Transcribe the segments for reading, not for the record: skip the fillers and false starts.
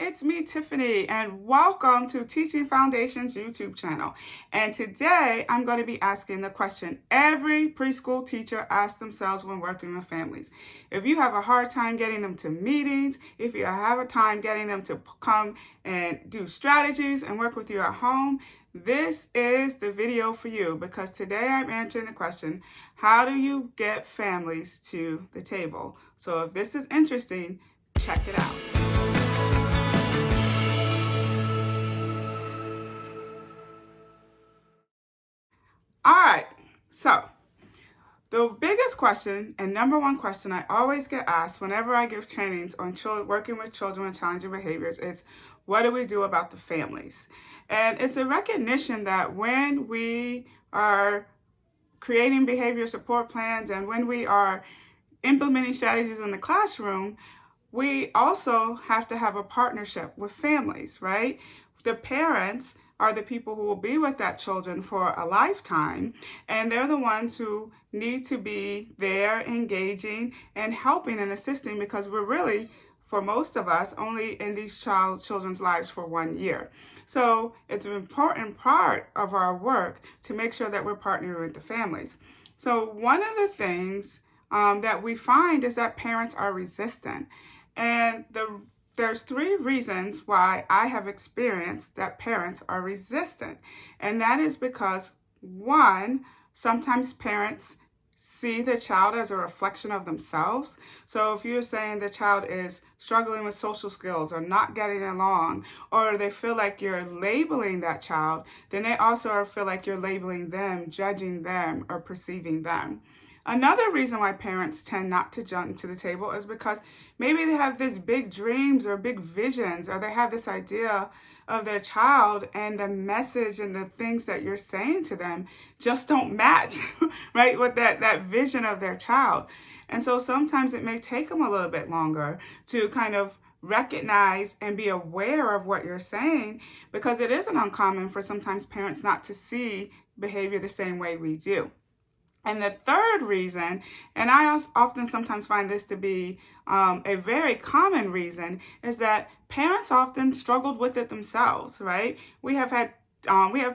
it's me, Tiffany, and welcome to Teaching Foundations YouTube channel. And today I'm going to be asking the question every preschool teacher asks themselves when working with families. If you have a hard time getting them to meetings, if you have a time getting them to come and do strategies and work with you at home, this is the video for you, because today I'm answering the question, how do you get families to the table? So if this is interesting, check it out. All right, so the biggest question and number one question I always get asked whenever I give trainings on working with children with challenging behaviors is, what do we do about the families? And it's a recognition that when we are creating behavior support plans and when we are implementing strategies in the classroom, we also have to have a partnership with families, right? The parents are the people who will be with that children for a lifetime, and they're the ones who need to be there engaging and helping and assisting, because we're really, for most of us, only in these children's lives for 1 year. So it's an important part of our work to make sure that we're partnering with the families. So one of the things that we find is that parents are resistant. And there's 3 reasons why I have experienced that parents are resistant. And that is because, 1, sometimes parents see the child as a reflection of themselves. So if you're saying the child is struggling with social skills or not getting along, or they feel like you're labeling that child, then they also feel like you're labeling them, judging them, or perceiving them. Another reason why parents tend not to jump to the table is because maybe they have these big dreams or big visions, or they have this idea of their child, and the message and the things that you're saying to them just don't match, right, with that vision of their child. And so sometimes it may take them a little bit longer to kind of recognize and be aware of what you're saying, because it isn't uncommon for sometimes parents not to see behavior the same way we do. And the third reason, and I often sometimes find this to be a very common reason, is that parents often struggled with it themselves, right? We have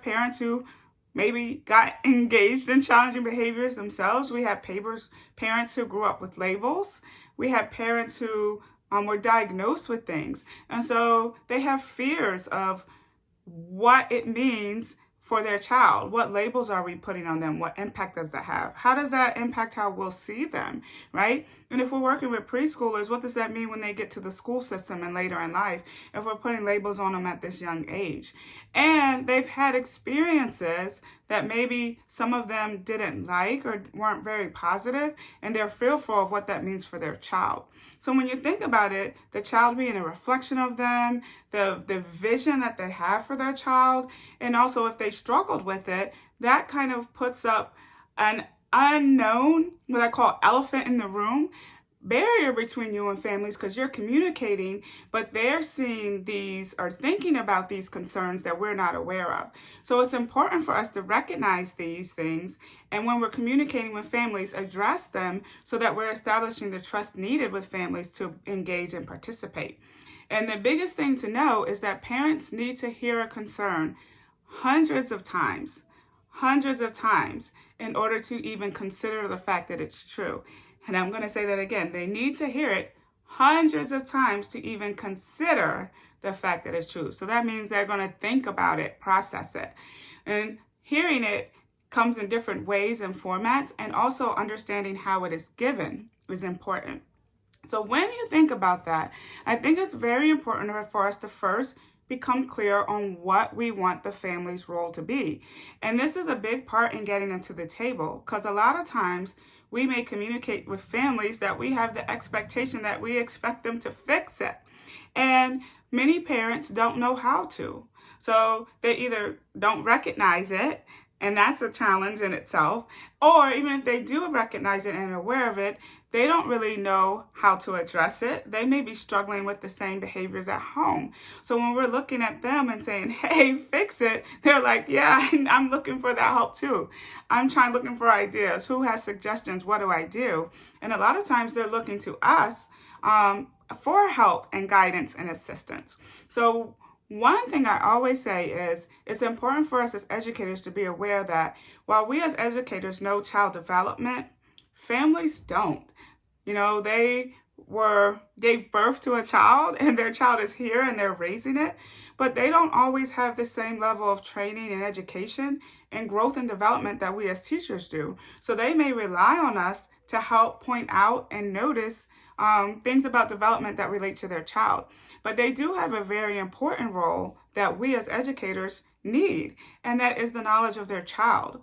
parents who maybe got engaged in challenging behaviors themselves. We have parents who grew up with labels. We have parents who were diagnosed with things. And so they have fears of what it means for their child. What labels are we putting on them? What impact does that have? How does that impact how we'll see them, right? And if we're working with preschoolers, what does that mean when they get to the school system and later in life, if we're putting labels on them at this young age? And they've had experiences that maybe some of them didn't like or weren't very positive, and they're fearful of what that means for their child. So when you think about it, the child being a reflection of them, the vision that they have for their child, and also if they struggled with it, that kind of puts up an unknown, what I call elephant in the room, barrier between you and families, because you're communicating, but they're seeing these or thinking about these concerns that we're not aware of. So it's important for us to recognize these things, and when we're communicating with families, address them so that we're establishing the trust needed with families to engage and participate. And the biggest thing to know is that parents need to hear a concern hundreds of times in order to even consider the fact that it's true. And I'm going to say that again. They need to hear it hundreds of times to even consider the fact that it's true. So that means they're going to think about it, process it. And hearing it comes in different ways and formats, and also understanding how it is given is important. So when you think about that, I think it's very important for us to first become clear on what we want the family's role to be. And this is a big part in getting them to the table, because a lot of times we may communicate with families that we have the expectation that we expect them to fix it. And many parents don't know how to. So they either don't recognize it, and that's a challenge in itself, or even if they do recognize it and are aware of it, they don't really know how to address it. They may be struggling with the same behaviors at home. So when we're looking at them and saying, hey, fix it, they're like, yeah, I'm looking for that help too. I'm looking for ideas. Who has suggestions? What do I do? And a lot of times they're looking to us for help and guidance and assistance. So one thing I always say is it's important for us as educators to be aware that while we as educators know child development, families don't. They gave birth to a child and their child is here and they're raising it, but they don't always have the same level of training and education and growth and development that we as teachers do. So they may rely on us to help point out and notice things about development that relate to their child. But they do have a very important role that we as educators need, and that is the knowledge of their child,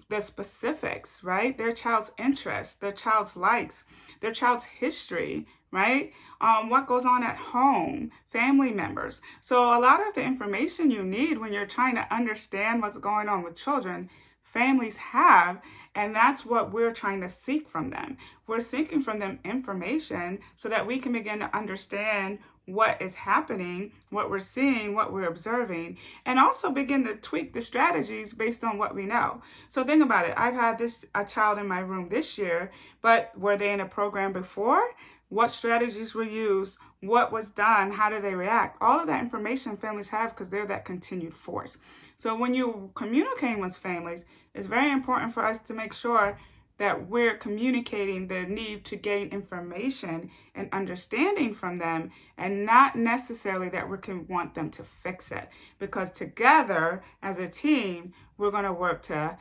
the specifics, right? Their child's interests, their child's likes, their child's history, right? What goes on at home, family members. So a lot of the information you need when you're trying to understand what's going on with children, families have, and that's what we're trying to seek from them. We're seeking from them information so that we can begin to understand what is happening, what we're seeing, what we're observing, and also begin to tweak the strategies based on what we know. So think about it. I've had a child in my room this year, but were they in a program before? What strategies were used? What was done? How do they react? All of that information families have because they're that continued force. So when you communicate with families, it's very important for us to make sure that we're communicating the need to gain information and understanding from them, and not necessarily that we can want them to fix it. Because together, as a team, we're going to work to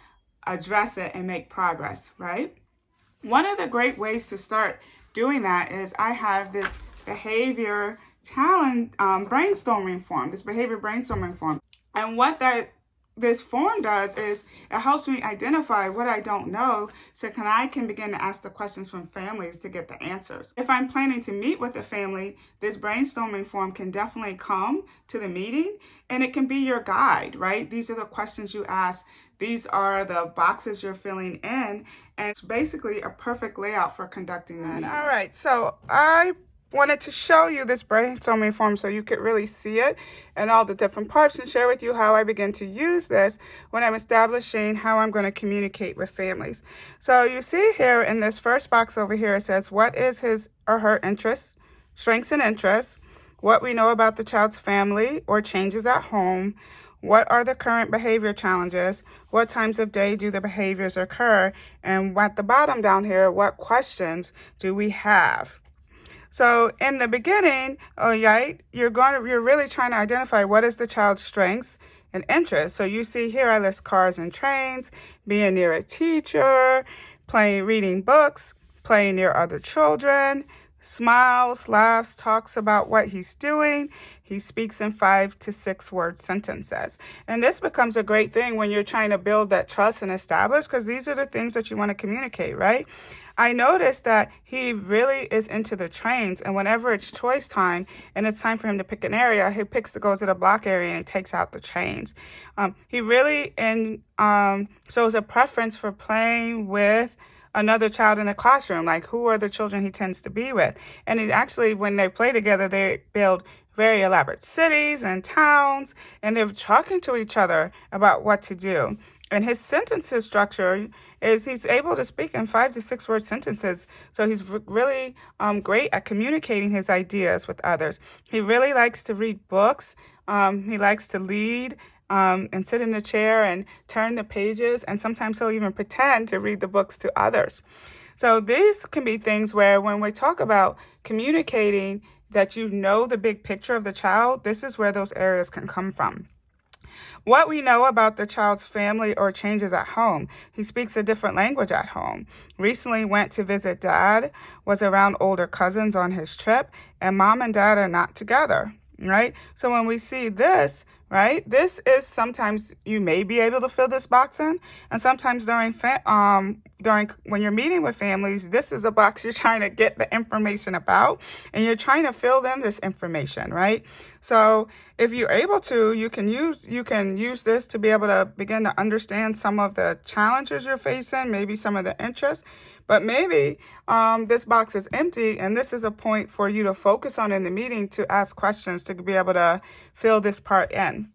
address it and make progress, right? One of the great ways to start doing that is I have this behavior challenge brainstorming form, this behavior brainstorming form. And what this form does is it helps me identify what I don't know so I can begin to ask the questions from families to get the answers. If I'm planning to meet with a family, this brainstorming form can definitely come to the meeting and it can be your guide, right? These are the questions you ask. These are the boxes you're filling in, and it's basically a perfect layout for conducting the meeting. All right, so I wanted to show you this brainstorming form so you could really see it and all the different parts, and share with you how I begin to use this when I'm establishing how I'm going to communicate with families. So you see here in this first box over here, it says what is his or her interests, strengths and interests, what we know about the child's family or changes at home, what are the current behavior challenges, what times of day do the behaviors occur, and at the bottom down here, what questions do we have? So in the beginning, right, you're really trying to identify what is the child's strengths and interests. So you see here I list cars and trains, being near a teacher, reading books, playing near other children, smiles, laughs, talks about what he's doing. He speaks in 5 to 6 word sentences. And this becomes a great thing when you're trying to build that trust and establish, because these are the things that you want to communicate, right? I noticed that he really is into the trains, and whenever it's choice time and it's time for him to pick an area, he goes to the block area and he takes out the trains. He really shows a preference for playing with another child in the classroom, like who are the children he tends to be with. And it actually, when they play together, they build very elaborate cities and towns, and they're talking to each other about what to do. And his sentences structure is he's able to speak in 5 to 6 word sentences. So he's really great at communicating his ideas with others. He really likes to read books. He likes to lead and sit in the chair and turn the pages. And sometimes he'll even pretend to read the books to others. So these can be things where when we talk about communicating that you know the big picture of the child, this is where those areas can come from. What we know about the child's family or changes at home. He speaks a different language at home. Recently went to visit dad, was around older cousins on his trip, and mom and dad are not together, right? So when we see this, right, this is sometimes you may be able to fill this box in, and sometimes during when you're meeting with families, this is a box you're trying to get the information about, and you're trying to fill in this information, right? So if you're able to, you can use this to be able to begin to understand some of the challenges you're facing, maybe some of the interests, but maybe this box is empty, and this is a point for you to focus on in the meeting to ask questions to be able to fill this part in.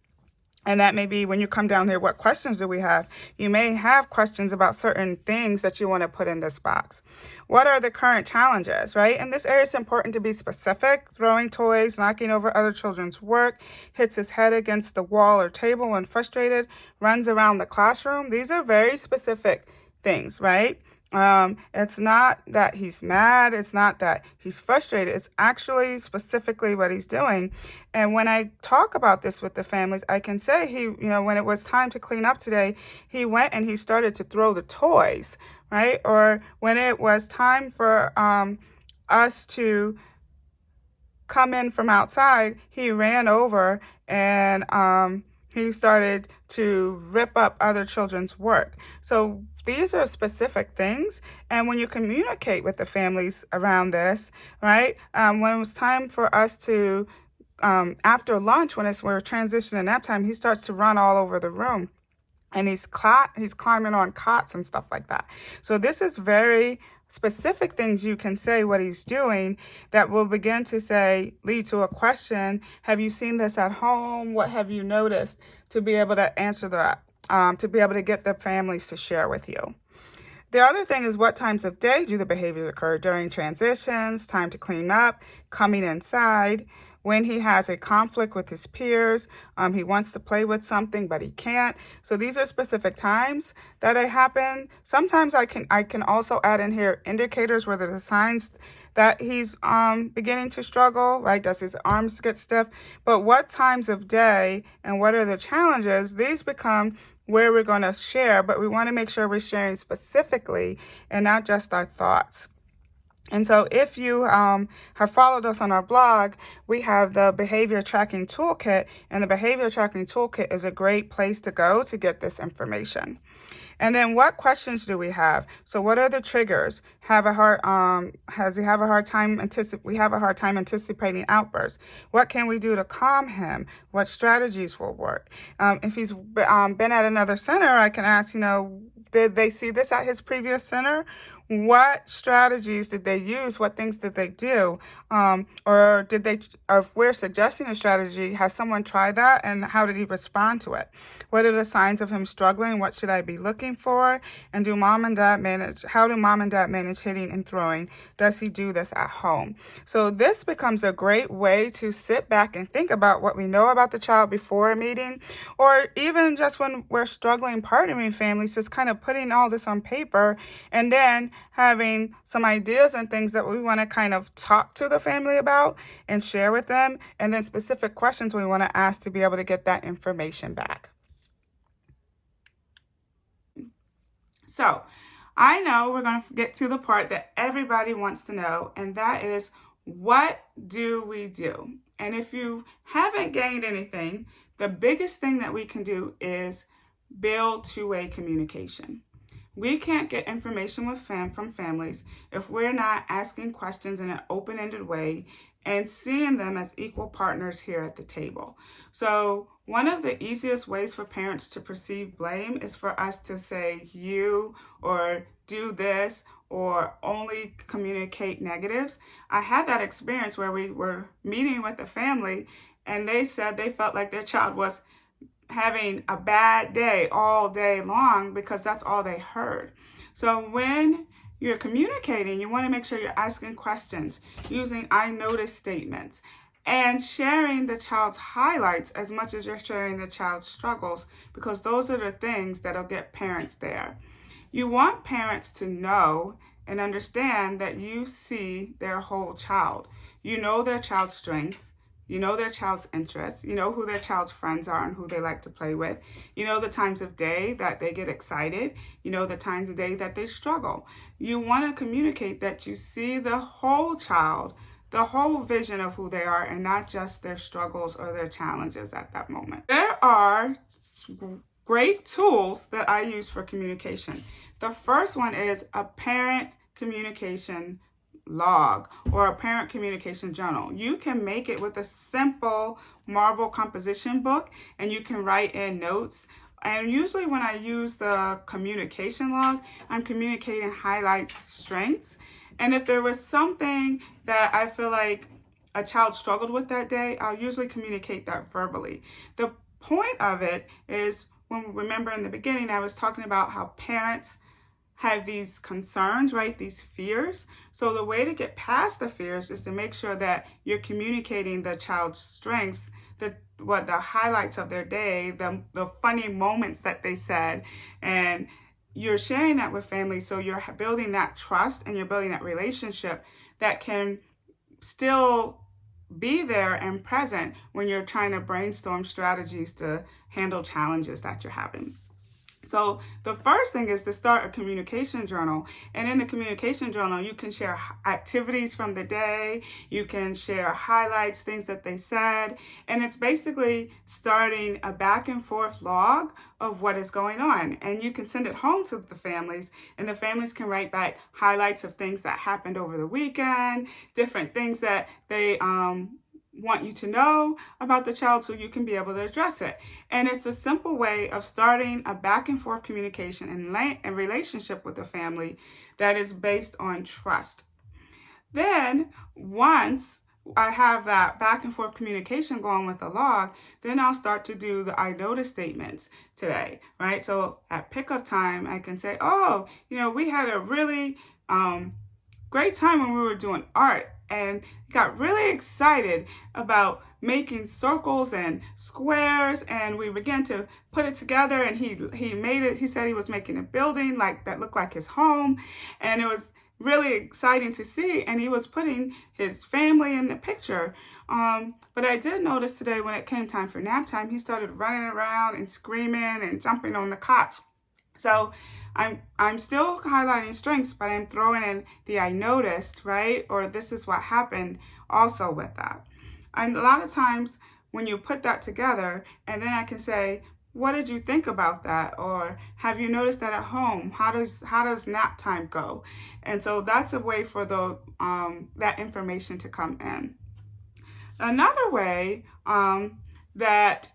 And that may be when you come down here, what questions do we have? You may have questions about certain things that you want to put in this box. What are the current challenges, right? In this area, it's important to be specific. Throwing toys, knocking over other children's work, hits his head against the wall or table when frustrated, runs around the classroom. These are very specific things, right? It's not that he's mad. It's not that he's frustrated. It's actually specifically what he's doing. And when I talk about this with the families, I can say when it was time to clean up today, he went and he started to throw the toys, right? Or when it was time for us to come in from outside, he ran over and he started to rip up other children's work. So these are specific things. And when you communicate with the families around this, right, when it was time for us to, after lunch, when we're transitioning nap time, he starts to run all over the room. And he's climbing on cots and stuff like that. So this is very specific things you can say what he's doing that will begin to lead to a question. Have you seen this at home? What have you noticed? To be able to answer that, to be able to get the families to share with you. The other thing is, what times of day do the behaviors occur? During transitions, time to clean up, coming inside, when he has a conflict with his peers, he wants to play with something, but he can't. So these are specific times that it happen. Sometimes I can also add in here indicators, whether the signs that he's beginning to struggle, right? Does his arms get stiff? But what times of day and what are the challenges? These become where we're going to share, but we want to make sure we're sharing specifically and not just our thoughts. And so if you have followed us on our blog, we have the Behavior Tracking Toolkit, and the Behavior Tracking Toolkit is a great place to go to get this information. And then what questions do we have? So what are the triggers? We have a hard time anticipating outbursts. What can we do to calm him? What strategies will work? If he's been at another center, I can ask, did they see this at his previous center? What strategies did they use? What things did they do? Or if we're suggesting a strategy, has someone tried that and how did he respond to it? What are the signs of him struggling? What should I be looking for? And how do mom and dad manage hitting and throwing? Does he do this at home? So this becomes a great way to sit back and think about what we know about the child before a meeting, or even just when we're struggling partnering families, just kind of putting all this on paper and then having some ideas and things that we want to kind of talk to the family about and share with them, and then specific questions we want to ask to be able to get that information back. So I know we're going to get to the part that everybody wants to know, and that is, what do we do? And if you haven't gained anything, the biggest thing that we can do is build two-way communication. We can't get information from families if we're not asking questions in an open-ended way and seeing them as equal partners here at the table. So one of the easiest ways for parents to perceive blame is for us to say you, or do this, or only communicate negatives. I had that experience where we were meeting with a family and they said they felt like their child was having a bad day all day long because that's all they heard. So when you're communicating, you want to make sure you're asking questions, using I notice statements, and sharing the child's highlights as much as you're sharing the child's struggles, because those are the things that'll get parents there. You want parents to know and understand that you see their whole child. You know their child's strengths. You know their child's interests. You know who their child's friends are and who they like to play with. You know the times of day that they get excited. You know the times of day that they struggle. You want to communicate that you see the whole child, the whole vision of who they are, and not just their struggles or their challenges at that moment. There are great tools that I use for communication. The first one is a parent communication log or a parent communication journal. You can make it with a simple marble composition book, and you can write in notes. And usually when I use the communication log, I'm communicating highlights, strengths. And if there was something that I feel like a child struggled with that day, I'll usually communicate that verbally. The point of it is, when we remember in the beginning, I was talking about how parents have these concerns, right? These fears. So the way to get past the fears is to make sure that you're communicating the child's strengths, the highlights of their day, the funny moments that they said, and you're sharing that with family. So you're building that trust and you're building that relationship that can still be there and present when you're trying to brainstorm strategies to handle challenges that you're having. So the first thing is to start a communication journal. And in the communication journal, you can share activities from the day. You can share highlights, things that they said. And it's basically starting a back and forth log of what is going on. And you can send it home to the families, and the families can write back highlights of things that happened over the weekend, different things that they want you to know about the child so you can be able to address it. And it's a simple way of starting a back and forth communication and relationship with the family that is based on trust. Then once I have that back and forth communication going with the log, then I'll start to do the I noticed statements today, right? So at pickup time, I can say, oh, we had a really great time when we were doing art, and got really excited about making circles and squares, and we began to put it together, and he made it. He said he was making a building that looked like his home, and it was really exciting to see, and he was putting his family in the picture. But I did notice today, when it came time for nap time, he started running around and screaming and jumping on the cots. So I'm still highlighting strengths, but I'm throwing in the I noticed, right? Or this is what happened also with that. And a lot of times when you put that together, and then I can say, what did you think about that? Or have you noticed that at home? How does nap time go? And so that's a way for that information to come in. Another way that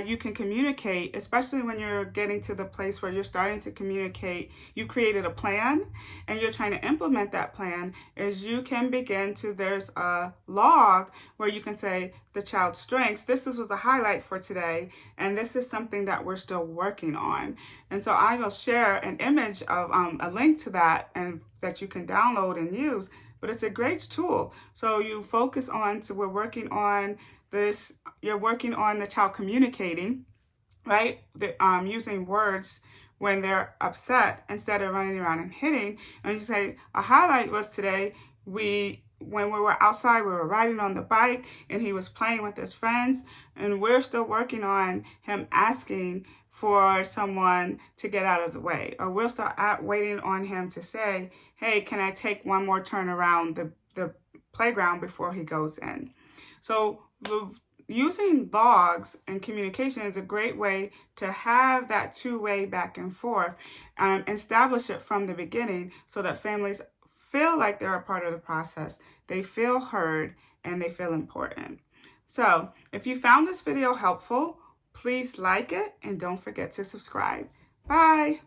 you can communicate, especially when you're getting to the place where you're starting to communicate, you created a plan and you're trying to implement that plan, is you can begin to, there's a log where you can say the child's strengths. This was a highlight for today, and this is something that we're still working on. And so I will share an image of a link to that, and that you can download and use. But it's a great tool. So you focus on, so we're working on this, you're working on the child communicating, right? Using words when they're upset instead of running around and hitting. And you say, a highlight was today, when we were outside, we were riding on the bike and he was playing with his friends, and we're still working on him asking for someone to get out of the way. Or we'll start waiting on him to say, hey, can I take one more turn around the playground before he goes in? So using logs and communication is a great way to have that two-way back and forth, establish it from the beginning so that families feel like they're a part of the process, they feel heard, and they feel important. So if you found this video helpful, please like it and don't forget to subscribe. Bye.